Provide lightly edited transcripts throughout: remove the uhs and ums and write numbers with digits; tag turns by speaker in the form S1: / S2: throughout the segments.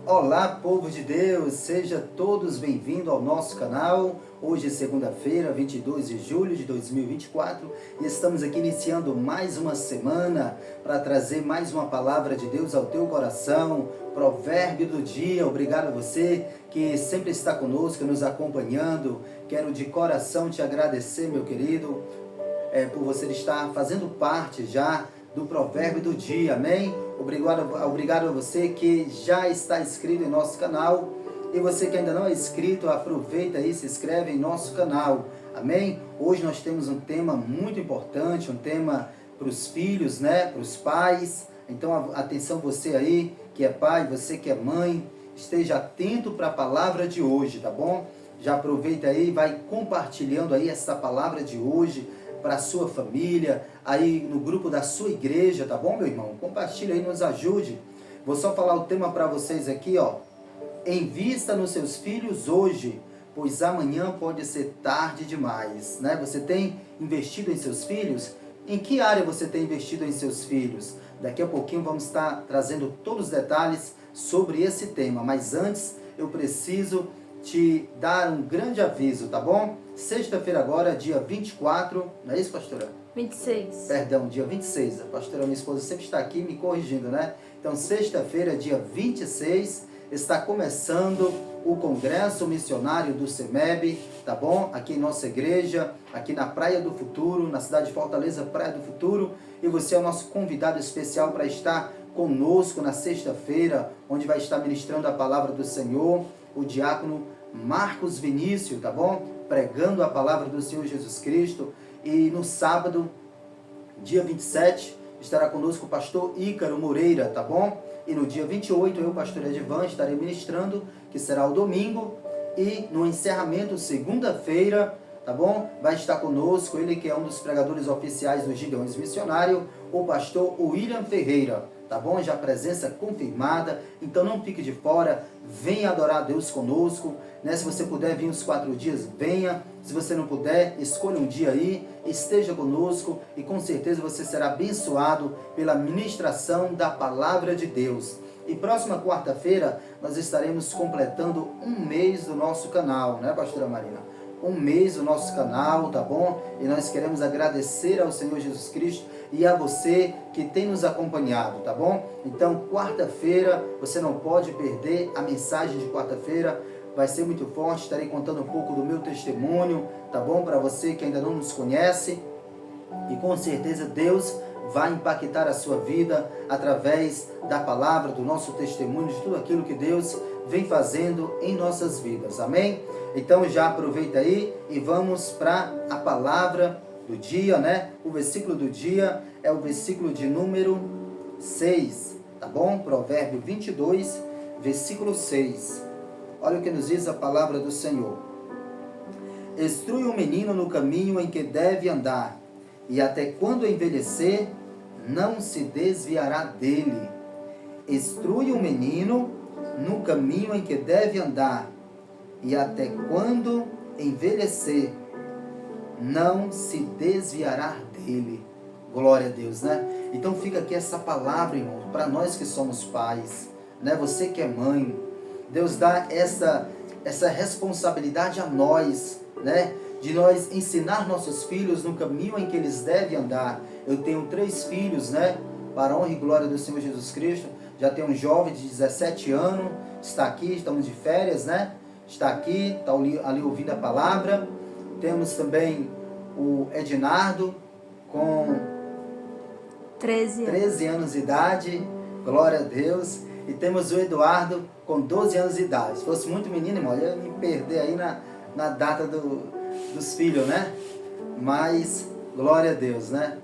S1: Olá, povo de Deus, sejam todos bem-vindos ao nosso canal. Hoje é segunda-feira, 22 de julho de 2024 e estamos aqui iniciando mais uma semana para trazer mais uma palavra de Deus ao teu coração, provérbio do dia. Obrigado a você que sempre está conosco, nos acompanhando. Quero de coração te agradecer, meu querido, por você estar fazendo parte já do provérbio do dia, amém? Obrigado a você que já está inscrito em nosso canal. E você que ainda não é inscrito, aproveita aí, se inscreve em nosso canal, amém? Hoje nós temos um tema muito importante, um tema para os filhos, né? Para os pais. Então atenção você aí que é pai, você que é mãe, esteja atento para a palavra de hoje, tá bom? Já aproveita aí, vai compartilhando aí essa palavra de hoje para a sua família, aí no grupo da sua igreja, tá bom, meu irmão? Compartilha aí, nos ajude. Vou só falar o tema para vocês aqui, ó. Invista nos seus filhos hoje, pois amanhã pode ser tarde demais, né? Você tem investido em seus filhos? Em que área você tem investido em seus filhos? Daqui a pouquinho vamos estar trazendo todos os detalhes sobre esse tema, mas antes eu preciso te dar um grande aviso, tá bom? Sexta-feira agora, dia 24, não é isso, pastora?
S2: 26.
S1: Perdão, dia 26. A pastora, minha esposa, sempre está aqui me corrigindo, né? Então, sexta-feira, dia 26, está começando o Congresso Missionário do CEMEB, tá bom? Aqui em nossa igreja, aqui na Praia do Futuro, na cidade de Fortaleza, Praia do Futuro. E você é o nosso convidado especial para estar conosco na sexta-feira, onde vai estar ministrando a palavra do Senhor, o diácono Marcos Vinícius, tá bom? Pregando a palavra do Senhor Jesus Cristo. E no sábado, dia 27, estará conosco o pastor Ícaro Moreira, tá bom? E no dia 28, eu, pastor Edivan, estarei ministrando, que será o domingo. E no encerramento, segunda-feira, tá bom? Vai estar conosco, ele que é um dos pregadores oficiais do Gideões Missionário, o pastor William Ferreira, tá bom? Já presença confirmada, então não fique de fora, venha adorar a Deus conosco, né? Se você puder vir os 4 dias, venha. Se você não puder, escolha um dia aí, esteja conosco e com certeza você será abençoado pela ministração da palavra de Deus. E próxima quarta-feira nós estaremos completando um mês do nosso canal, né, pastora Marina? Um mês do nosso canal, tá bom? E nós queremos agradecer ao Senhor Jesus Cristo e a você que tem nos acompanhado, tá bom? Então, quarta-feira, você não pode perder a mensagem de quarta-feira, vai ser muito forte, estarei contando um pouco do meu testemunho, tá bom? Para você que ainda não nos conhece, e com certeza Deus vai impactar a sua vida através da palavra, do nosso testemunho, de tudo aquilo que Deus vem fazendo em nossas vidas, amém? Então já aproveita aí e vamos para a palavra do dia, né? O versículo do dia é o versículo de número 6, tá bom? Provérbio 22, versículo 6. Olha o que nos diz a palavra do Senhor. Instrui o menino no caminho em que deve andar, e até quando envelhecer, não se desviará dele. Instrui o menino no caminho em que deve andar, e até quando envelhecer, não se desviará dele. Glória a Deus, né? Então fica aqui essa palavra, irmão, para nós que somos pais, né? Você que é mãe, Deus dá essa responsabilidade a nós, né? De nós ensinar nossos filhos no caminho em que eles devem andar. Eu tenho 3 filhos, né? Para a honra e glória do Senhor Jesus Cristo. Já tenho um jovem de 17 anos, está aqui, estamos de férias, né? Está aqui, está ali ouvindo a palavra. Temos também o Ednardo, com 13 anos de idade, glória a Deus. E temos o Eduardo, com 12 anos de idade. Se fosse muito menino, irmão, eu ia me perder aí na data dos filhos, né? Mas, glória a Deus, né?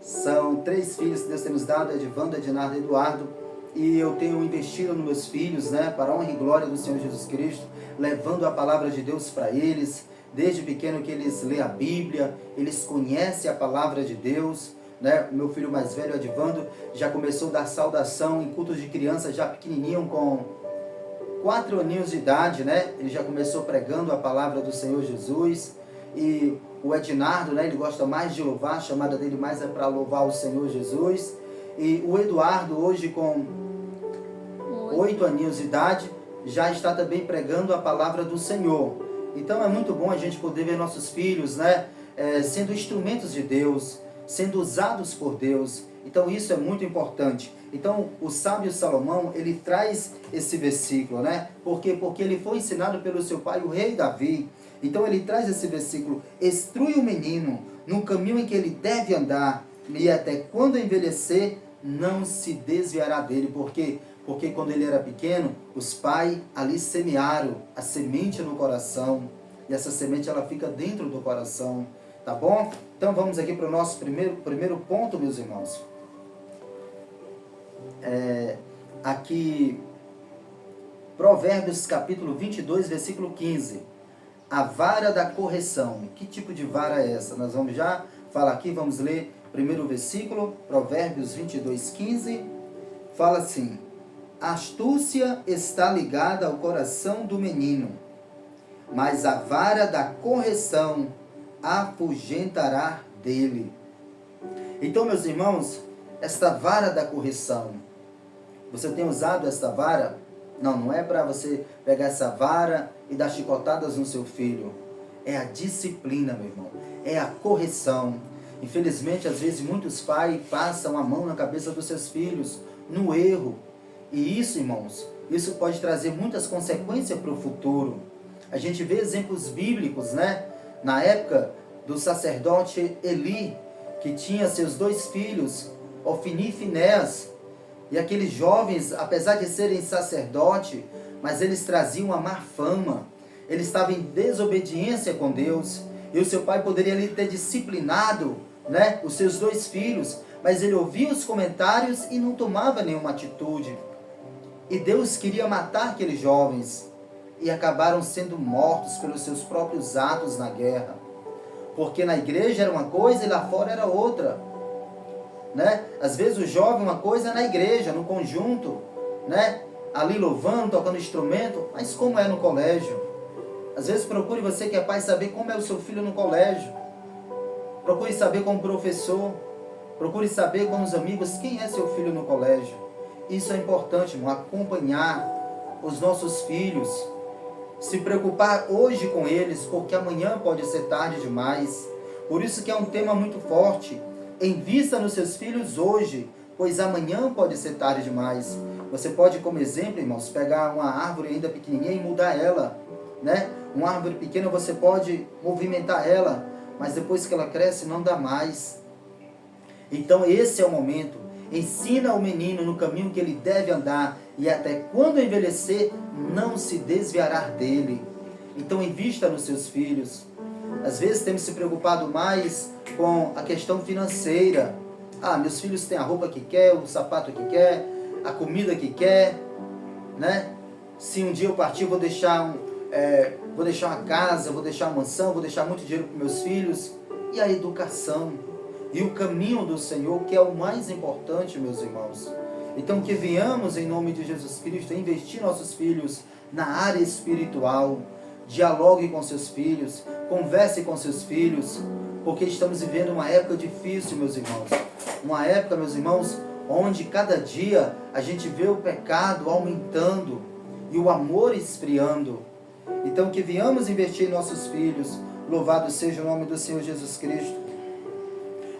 S1: São 3 filhos que Deus tem nos dado, Edvando, Ednardo e Eduardo. E eu tenho investido nos meus filhos, né? Para a honra e glória do Senhor Jesus Cristo, levando a palavra de Deus para eles. Desde pequeno que eles lêem a Bíblia, eles conhecem a palavra de Deus, né? O meu filho mais velho, Edvando, já começou a dar saudação em cultos de criança, já pequenininho, com 4 aninhos de idade, né? Ele já começou pregando a palavra do Senhor Jesus. E o Ednardo, né? Ele gosta mais de louvar, a chamada dele mais é para louvar o Senhor Jesus. E o Eduardo, hoje com 8 aninhos de idade, já está também pregando a palavra do Senhor. Então é muito bom a gente poder ver nossos filhos, né, sendo instrumentos de Deus, sendo usados por Deus. Então isso é muito importante. Então o sábio Salomão, ele traz esse versículo, né? Por quê? Porque ele foi ensinado pelo seu pai, o rei Davi. Então ele traz esse versículo: instrui o menino no caminho em que ele deve andar, e até quando envelhecer, não se desviará dele. Por quê? Porque quando ele era pequeno, os pais ali semearam a semente no coração, e essa semente ela fica dentro do coração, tá bom? Então vamos aqui para o nosso primeiro ponto, meus irmãos. Aqui, Provérbios capítulo 22, versículo 15. A vara da correção. Que tipo de vara é essa? Nós vamos já falar aqui, vamos ler primeiro versículo, Provérbios 22, 15. Fala assim: a astúcia está ligada ao coração do menino, mas a vara da correção afugentará dele. Então, meus irmãos, esta vara da correção, você tem usado esta vara? Não é para você pegar essa vara e dar chicotadas no seu filho. É a disciplina, meu irmão. É a correção. Infelizmente, às vezes, muitos pais passam a mão na cabeça dos seus filhos, no erro. E isso, irmãos, isso pode trazer muitas consequências para o futuro. A gente vê exemplos bíblicos, né? Na época do sacerdote Eli, que tinha seus 2 filhos, Ofni e Finéas. E aqueles jovens, apesar de serem sacerdote, mas eles traziam uma má fama. Eles estavam em desobediência com Deus. E o seu pai poderia ali ter disciplinado, né, os seus 2 filhos, mas ele ouvia os comentários e não tomava nenhuma atitude. E Deus queria matar aqueles jovens. E acabaram sendo mortos pelos seus próprios atos na guerra. Porque na igreja era uma coisa e lá fora era outra. Né? Às vezes o jovem uma coisa é na igreja, no conjunto, né? Ali louvando, tocando instrumento, mas como é no colégio? Às vezes procure, você que é pai, saber como é o seu filho no colégio. Procure saber com o professor, procure saber com os amigos quem é seu filho no colégio. Isso é importante, irmão, acompanhar os nossos filhos, se preocupar hoje com eles, porque amanhã pode ser tarde demais. Por isso que é um tema muito forte. Invista nos seus filhos hoje, pois amanhã pode ser tarde demais. Você pode, como exemplo, irmãos, pegar uma árvore ainda pequenininha e mudar ela, né? Uma árvore pequena você pode movimentar ela, mas depois que ela cresce não dá mais. Então esse é o momento. Ensina o menino no caminho que ele deve andar, e até quando envelhecer não se desviará dele. Então invista nos seus filhos. Às vezes temos se preocupado mais com a questão financeira. Meus filhos têm a roupa que quer, o sapato que quer, a comida que quer, né? Se um dia eu partir, vou deixar uma casa, vou deixar uma mansão, vou deixar muito dinheiro para meus filhos. E a educação e o caminho do Senhor, que é o mais importante, meus irmãos. Então que venhamos, em nome de Jesus Cristo, investir nossos filhos na área espiritual. Dialogue com seus filhos, converse com seus filhos, porque estamos vivendo uma época difícil, meus irmãos. Uma época, meus irmãos, onde cada dia a gente vê o pecado aumentando e o amor esfriando. Então que venhamos investir em nossos filhos. Louvado seja o nome do Senhor Jesus Cristo.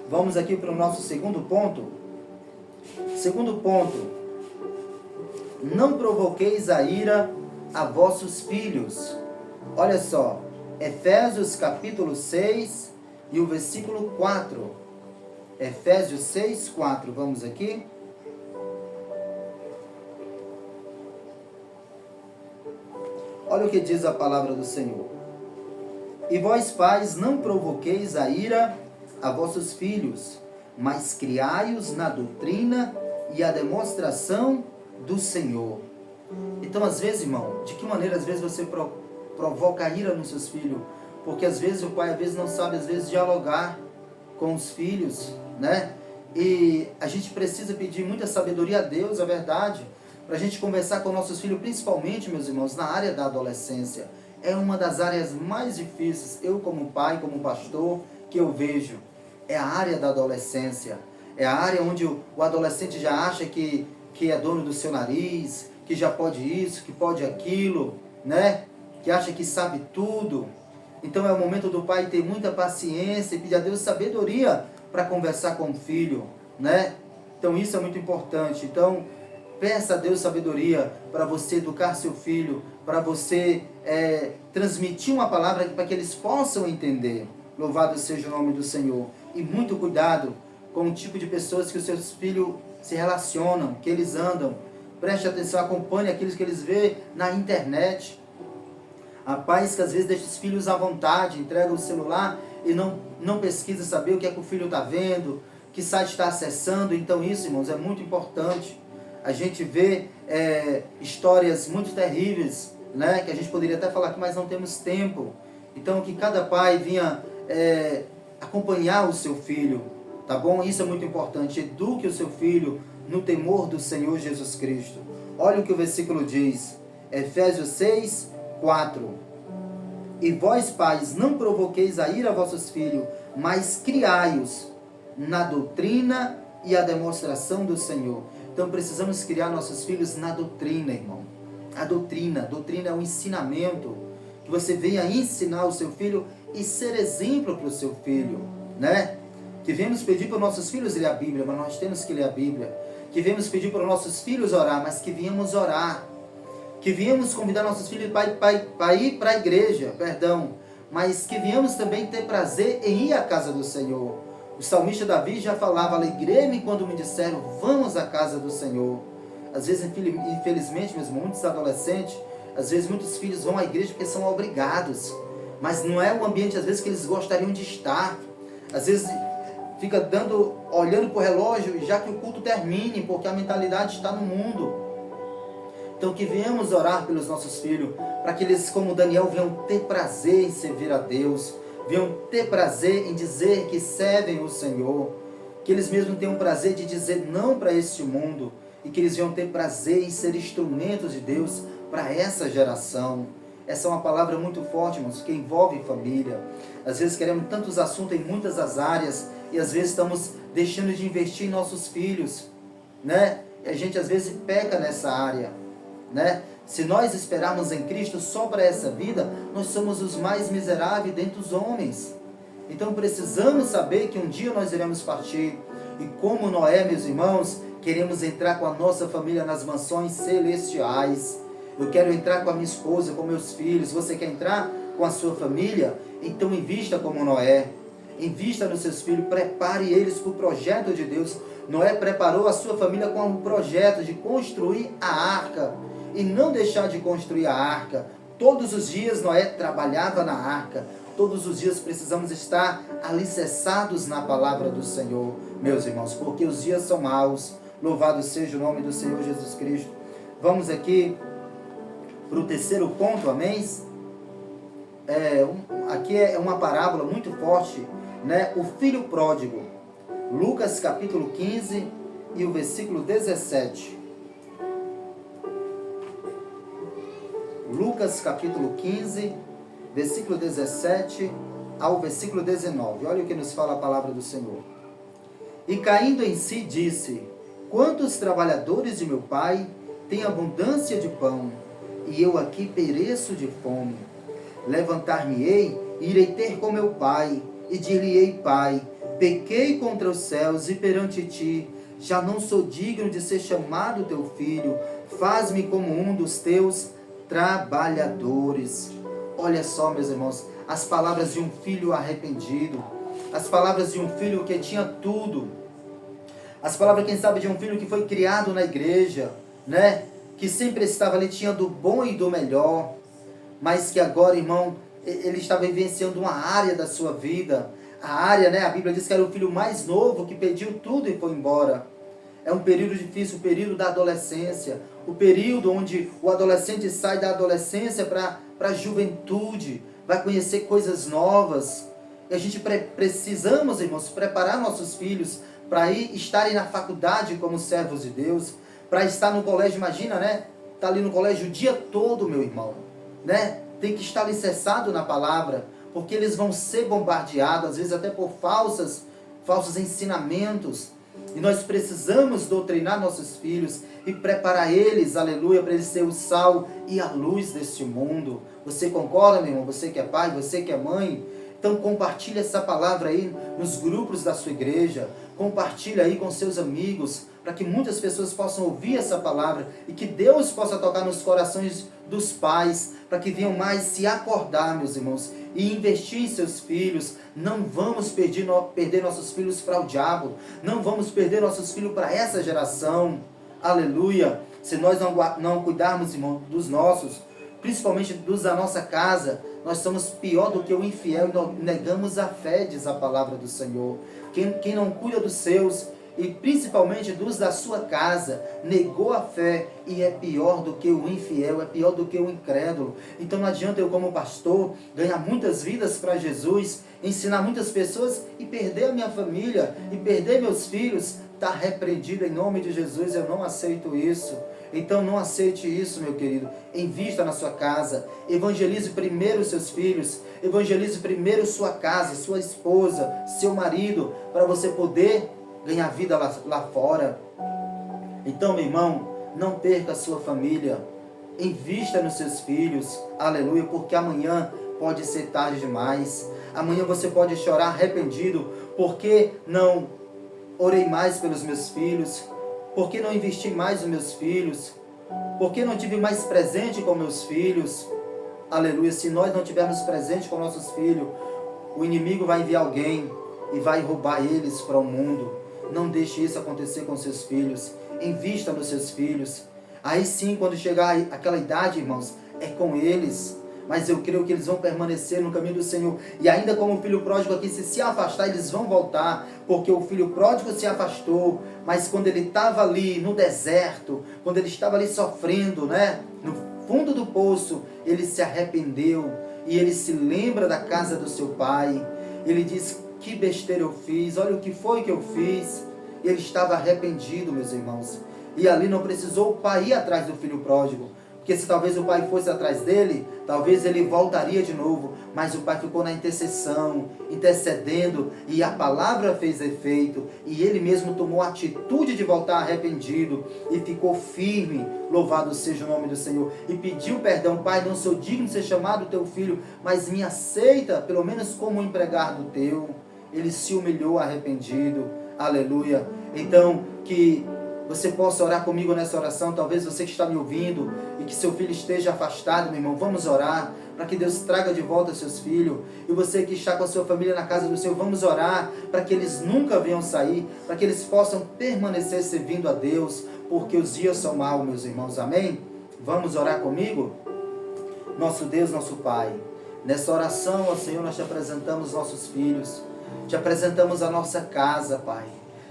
S1: Vamos aqui para o nosso segundo ponto. Segundo ponto: não provoqueis a ira a vossos filhos. Olha só, Efésios capítulo 6 e o versículo 4. Efésios 6, 4, vamos aqui. Olha o que diz a palavra do Senhor. E vós, pais, não provoqueis a ira a vossos filhos, mas criai-os na doutrina e a demonstração do Senhor. Então, às vezes, irmão, de que maneira às vezes você provoca a ira nos seus filhos? Porque às vezes o pai não sabe dialogar com os filhos, né? E a gente precisa pedir muita sabedoria a Deus, é verdade, para a gente conversar com nossos filhos, principalmente, meus irmãos, na área da adolescência. É uma das áreas mais difíceis, eu como pai, como pastor, que eu vejo. É a área da adolescência. É a área onde o adolescente já acha que é dono do seu nariz, que já pode isso, que pode aquilo, né? Que acha que sabe tudo. Então é o momento do pai ter muita paciência e pedir a Deus sabedoria para conversar com o filho, né? Então isso é muito importante. Então peça a Deus sabedoria para você educar seu filho, para você transmitir uma palavra para que eles possam entender. Louvado seja o nome do Senhor. E muito cuidado com o tipo de pessoas que os seus filhos se relacionam, que eles andam. Preste atenção, acompanhe aquilo que eles vê na internet. Há pais que às vezes deixam os filhos à vontade, entregam o celular e não pesquisa saber o que é que o filho está vendo, que site está acessando. Então isso, irmãos, é muito importante. A gente vê histórias muito terríveis, né, que a gente poderia até falar aqui, mas não temos tempo. Então que cada pai vinha acompanhar o seu filho, tá bom? Isso é muito importante. Eduque o seu filho no temor do Senhor Jesus Cristo. Olha o que o versículo diz, Efésios 6, 4. E vós, pais, não provoqueis a ira a vossos filhos, mas criai-os na doutrina e a demonstração do Senhor. Então precisamos criar nossos filhos na doutrina, irmão. A doutrina é um ensinamento que você venha ensinar o seu filho e ser exemplo para o seu filho, né? Que viemos pedir para os nossos filhos ler a Bíblia, mas nós temos que ler a Bíblia. Que viemos pedir para os nossos filhos orar, mas que viemos orar. Que viemos convidar nossos filhos para ir para a igreja, mas que viemos também ter prazer em ir à casa do Senhor. O salmista Davi já falava, alegrei-me quando me disseram, vamos à casa do Senhor. Às vezes, infelizmente, mesmo muitos adolescentes, às vezes muitos filhos vão à igreja porque são obrigados, mas não é o ambiente, às vezes, que eles gostariam de estar. Às vezes, fica olhando para o relógio, já que o culto termine, porque a mentalidade está no mundo. Então que venhamos orar pelos nossos filhos, para que eles, como Daniel, venham ter prazer em servir a Deus, venham ter prazer em dizer que servem o Senhor, que eles mesmos tenham prazer de dizer não para este mundo, e que eles venham ter prazer em ser instrumentos de Deus para essa geração. Essa é uma palavra muito forte, irmãos, que envolve família. Às vezes queremos tantos assuntos em muitas das áreas, e às vezes estamos deixando de investir em nossos filhos, né? E a gente às vezes peca nessa área, né? Se nós esperarmos em Cristo só para essa vida, nós somos os mais miseráveis dentre os homens. Então precisamos saber que um dia nós iremos partir. E como Noé, meus irmãos, queremos entrar com a nossa família nas mansões celestiais. Eu quero entrar com a minha esposa, com meus filhos. Você quer entrar com a sua família? Então invista como Noé. Invista nos seus filhos, prepare eles para o projeto de Deus. Noé preparou a sua família com um projeto de construir a arca. E não deixar de construir a arca. Todos os dias Noé trabalhava na arca. Todos os dias precisamos estar alicerçados na palavra do Senhor, meus irmãos, porque os dias são maus. Louvado seja o nome do Senhor Jesus Cristo. Vamos aqui para o terceiro ponto, amém? Aqui é uma parábola muito forte, né? O filho pródigo. Lucas capítulo 15 e o versículo 17. Lucas capítulo 15, versículo 17 ao versículo 19. Olha o que nos fala a palavra do Senhor. E caindo em si disse, quantos trabalhadores de meu pai têm abundância de pão, e eu aqui pereço de fome. Levantar-me-ei, e irei ter com meu pai, e dir-lhe-ei, pai, pequei contra os céus e perante ti, já não sou digno de ser chamado teu filho, faz-me como um dos teus trabalhadores. Olha só, meus irmãos, as palavras de um filho arrependido, as palavras de um filho que tinha tudo, as palavras, quem sabe, de um filho que foi criado na igreja, né? Que sempre estava ali, tinha do bom e do melhor, mas que agora, irmão, ele estava vivenciando uma área da sua vida, a área, né? A Bíblia diz que era o filho mais novo que pediu tudo e foi embora. É um período difícil, o período da adolescência, o período onde o adolescente sai da adolescência para a juventude, vai conhecer coisas novas. E a gente precisamos, irmãos, preparar nossos filhos para estarem na faculdade como servos de Deus, para estar no colégio, imagina, né? Tá ali no colégio o dia todo, meu irmão, né? Tem que estar alicerçado na palavra, porque eles vão ser bombardeados, às vezes até por falsos ensinamentos. E nós precisamos doutrinar nossos filhos e preparar eles, aleluia, para eles serem o sal e a luz deste mundo. Você concorda, meu irmão? Você que é pai, você que é mãe? Então compartilha essa palavra aí nos grupos da sua igreja. Compartilha aí com seus amigos, para que muitas pessoas possam ouvir essa palavra e que Deus possa tocar nos corações dos pais, para que venham mais se acordar, meus irmãos, e investir em seus filhos. Não vamos perder nossos filhos para o diabo, não vamos perder nossos filhos para essa geração, aleluia. Se nós não cuidarmos, irmão, dos nossos, principalmente dos da nossa casa, nós somos pior do que o infiel e nós negamos a fé, diz a palavra do Senhor. Quem não cuida dos seus, e principalmente dos da sua casa, negou a fé e é pior do que o infiel, é pior do que o incrédulo. Então não adianta eu, como pastor, ganhar muitas vidas para Jesus, ensinar muitas pessoas e perder a minha família, e perder meus filhos. Está repreendido em nome de Jesus, eu não aceito isso. Então não aceite isso, meu querido. Invista na sua casa, evangelize primeiro os seus filhos, evangelize primeiro sua casa, sua esposa, seu marido, para você poder ganhar vida lá fora. Então, meu irmão, não perca a sua família, invista nos seus filhos, aleluia, porque amanhã pode ser tarde demais. Amanhã você pode chorar arrependido, porque não orei mais pelos meus filhos, porque não investi mais nos meus filhos, porque não tive mais presente com meus filhos. Aleluia, se nós não tivermos presente com nossos filhos, o inimigo vai enviar alguém e vai roubar eles para o mundo. Não deixe isso acontecer com seus filhos. Invista nos seus filhos. Aí sim, quando chegar aquela idade, irmãos, é com eles. Mas eu creio que eles vão permanecer no caminho do Senhor. E ainda como o filho pródigo aqui, se afastar, eles vão voltar. Porque o filho pródigo se afastou. Mas quando ele estava ali no deserto, quando ele estava ali sofrendo, né, no fundo do poço, ele se arrependeu. E ele se lembra da casa do seu pai. Ele diz: que besteira eu fiz, olha o que foi que eu fiz. Ele estava arrependido, meus irmãos. E ali não precisou o pai ir atrás do filho pródigo. Porque se talvez o pai fosse atrás dele, talvez ele voltaria de novo. Mas o pai ficou na intercessão, intercedendo, e a palavra fez efeito. E ele mesmo tomou a atitude de voltar arrependido. E ficou firme, louvado seja o nome do Senhor. E pediu perdão: pai, não sou digno de ser chamado teu filho, mas me aceita, pelo menos como um empregado teu. Ele se humilhou arrependido, aleluia. Então, que você possa orar comigo nessa oração. Talvez você que está me ouvindo e que seu filho esteja afastado, meu irmão, vamos orar para que Deus traga de volta seus filhos. E você que está com a sua família na casa do Senhor, vamos orar para que eles nunca venham sair, para que eles possam permanecer servindo a Deus, porque os dias são maus, meus irmãos, amém? Vamos orar comigo? Nosso Deus, nosso Pai, nessa oração, ó Senhor, nós te apresentamos nossos filhos, te apresentamos a nossa casa, Pai.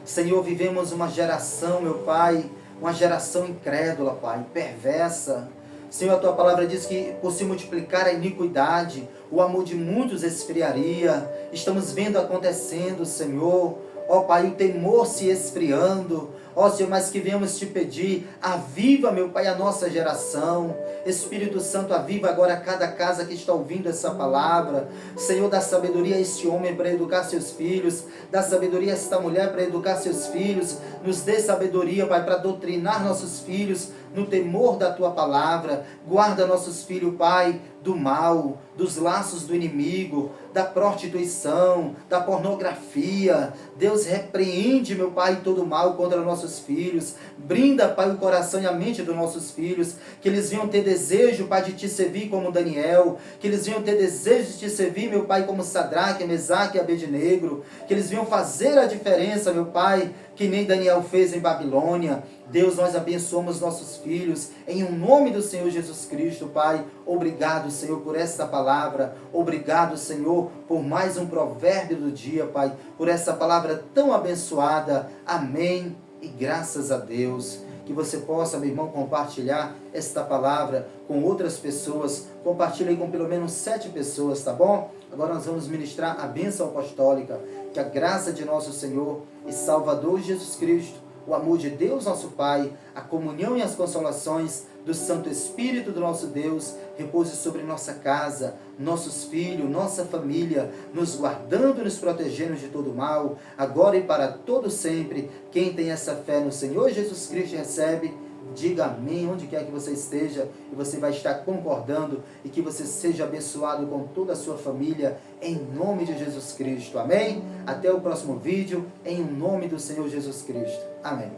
S1: Senhor, vivemos uma geração, meu Pai, uma geração incrédula, Pai, perversa. Senhor, a Tua palavra diz que por se multiplicar a iniquidade, o amor de muitos esfriaria. Estamos vendo acontecendo, Senhor. Ó Pai, o temor se esfriando. Ó Senhor, mas que venhamos te pedir, aviva, meu Pai, a nossa geração. Espírito Santo, aviva agora cada casa que está ouvindo essa palavra. Senhor, dá sabedoria a este homem para educar seus filhos. Dá sabedoria a esta mulher para educar seus filhos. Nos dê sabedoria, Pai, para doutrinar nossos filhos no temor da Tua palavra. Guarda nossos filhos, Pai, do mal, dos laços do inimigo, da prostituição, da pornografia. Deus, repreende, meu Pai, todo o mal contra nossos filhos. Brinda, Pai, o coração e a mente dos nossos filhos, que eles venham ter desejo, Pai, de Te servir como Daniel, que eles venham ter desejo de Te servir, meu Pai, como Sadraque, Mesaque e Abednego, que eles venham fazer a diferença, meu Pai, que nem Daniel fez em Babilônia. Deus, nós abençoamos nossos filhos, em o nome do Senhor Jesus Cristo, Pai. Obrigado, Senhor, por essa palavra. Obrigado, Senhor, por mais um provérbio do dia, Pai, por essa palavra tão abençoada. Amém e graças a Deus. Que você possa, meu irmão, compartilhar esta palavra com outras pessoas. Compartilhe aí com pelo menos 7 pessoas, tá bom? Agora nós vamos ministrar a bênção apostólica. Que a graça de nosso Senhor e Salvador Jesus Cristo, o amor de Deus nosso Pai, a comunhão e as consolações do Santo Espírito do nosso Deus repouse sobre nossa casa, nossos filhos, nossa família, nos guardando e nos protegendo de todo mal, agora e para todo sempre. Quem tem essa fé no Senhor Jesus Cristo recebe, diga amém, onde quer que você esteja, e você vai estar concordando, e que você seja abençoado com toda a sua família, em nome de Jesus Cristo, amém? Até o próximo vídeo, em nome do Senhor Jesus Cristo, amém.